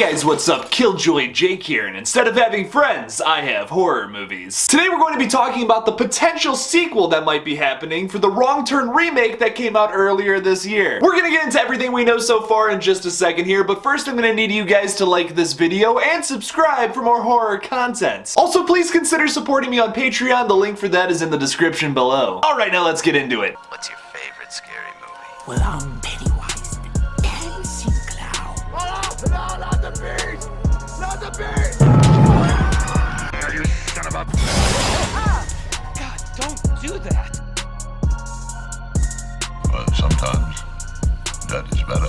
guys, what's up? KillJoy Jake here, and instead of having friends, I have horror movies. Today we're going to be talking about the potential sequel that might be happening for the Wrong Turn remake that came out earlier this year. We're gonna get into everything we know so far in just a second here, but first I'm gonna need you guys to like this video and subscribe for more horror content. Also, please consider supporting me on Patreon. The link for that is in the description below. Alright, now let's get into it. What's your favorite scary movie? Well, I'm Pennywise, the dancing clown. No, not the beast! Not the beast! You son of a... God, don't do that. But sometimes that is better.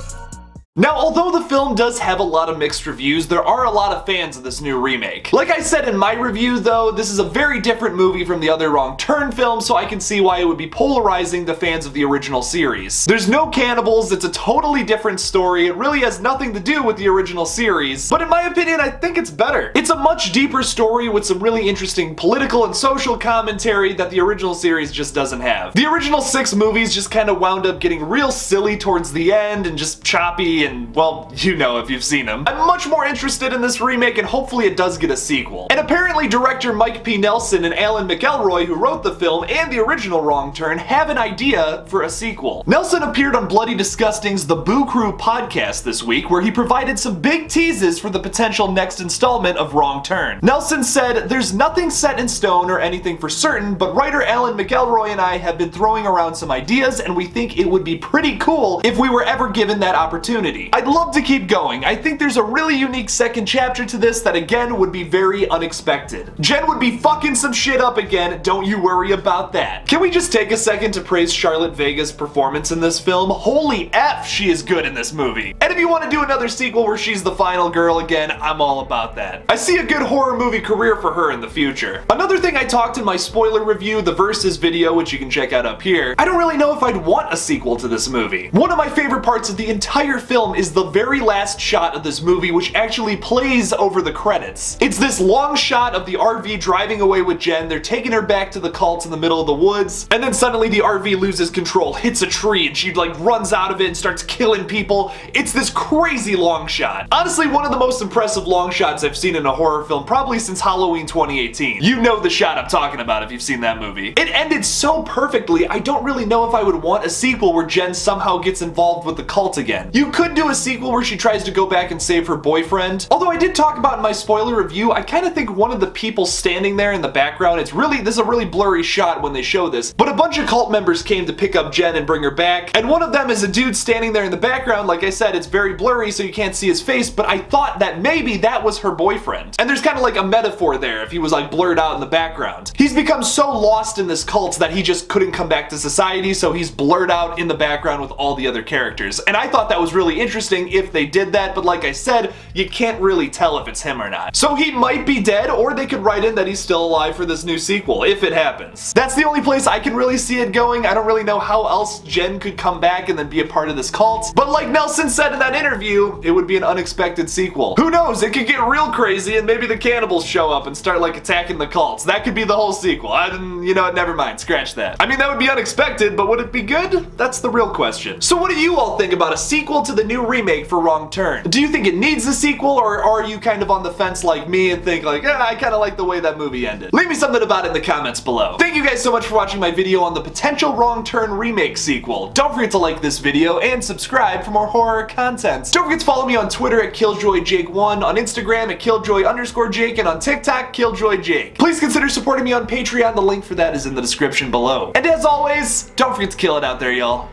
Now, although the film does have a lot of mixed reviews, there are a lot of fans of this new remake. Like I said in my review though, this is a very different movie from the other Wrong Turn films, so I can see why it would be polarizing the fans of the original series. There's no cannibals, it's a totally different story, it really has nothing to do with the original series, but in my opinion I think it's better. It's a much deeper story with some really interesting political and social commentary that the original series just doesn't have. The original 6 movies just kind of wound up getting real silly towards the end and just choppy and, well, you know if you've seen them. I'm much more interested in this remake and hopefully it does get a sequel. And apparently director Mike P. Nelson and Alan McElroy, who wrote the film and the original Wrong Turn, have an idea for a sequel. Nelson appeared on Bloody Disgusting's The Boo Crew podcast this week, where he provided some big teases for the potential next installment of Wrong Turn. Nelson said, "There's nothing set in stone or anything for certain, but writer Alan McElroy and I have been throwing around some ideas and we think it would be pretty cool if we were ever given that opportunity. I'd love to keep going. I think there's a really unique second chapter to this that again would be very unexpected. Jen would be fucking some shit up again, don't you worry about that." Can we just take a second to praise Charlotte Vega's performance in this film? Holy F, she is good in this movie. And if you want to do another sequel where she's the final girl again, I'm all about that. I see a good horror movie career for her in the future. Another thing I talked in my spoiler review, the Versus video, which you can check out up here, I don't really know if I'd want a sequel to this movie. One of my favorite parts of the entire film is the very last shot of this movie, which actually plays over the credits. It's this long shot of the RV driving away with Jen, they're taking her back to the cult in the middle of the woods, and then suddenly the RV loses control, hits a tree, and she like runs out of it and starts killing people. It's this crazy long shot. Honestly, one of the most impressive long shots I've seen in a horror film probably since Halloween 2018. You know the shot I'm talking about if you've seen that movie. It ended so perfectly, I don't really know if I would want a sequel where Jen somehow gets involved with the cult again. You could do a sequel where she tries to go back and save her boyfriend. Although I did talk about in my spoiler review, I kind of think one of the people standing there in the background, this is a really blurry shot when they show this, but a bunch of cult members came to pick up Jen and bring her back, and one of them is a dude standing there in the background. Like I said, it's very blurry so you can't see his face, but I thought that maybe that was her boyfriend. And there's kind of like a metaphor there if he was like blurred out in the background. He's become so lost in this cult that he just couldn't come back to society, so he's blurred out in the background with all the other characters. And I thought that was really interesting if they did that, but like I said, you can't really tell if it's him or not. So he might be dead, or they could write in that he's still alive for this new sequel, if it happens. That's the only place I can really see it going. I don't really know how else Jen could come back and then be a part of this cult. But like Nelson said in that interview, it would be an unexpected sequel. Who knows, it could get real crazy and maybe the cannibals show up and start like attacking the cults. That could be the whole sequel. You know what, never mind, scratch that. I mean, that would be unexpected, but would it be good? That's the real question. So what do you all think about a sequel to the new remake for Wrong Turn? Do you think it needs a sequel, or are you kind of on the fence like me and think like, I kind of like the way that movie ended? Leave me something about it in the comments below. Thank you guys so much for watching my video on the potential Wrong Turn remake sequel. Don't forget to like this video and subscribe for more horror content. Don't forget to follow me on Twitter at KillJoyJake1, on Instagram at KillJoy_Jake, and on TikTok, KillJoyJake. Please consider supporting me on Patreon. The link for that is in the description below. And as always, don't forget to kill it out there, y'all.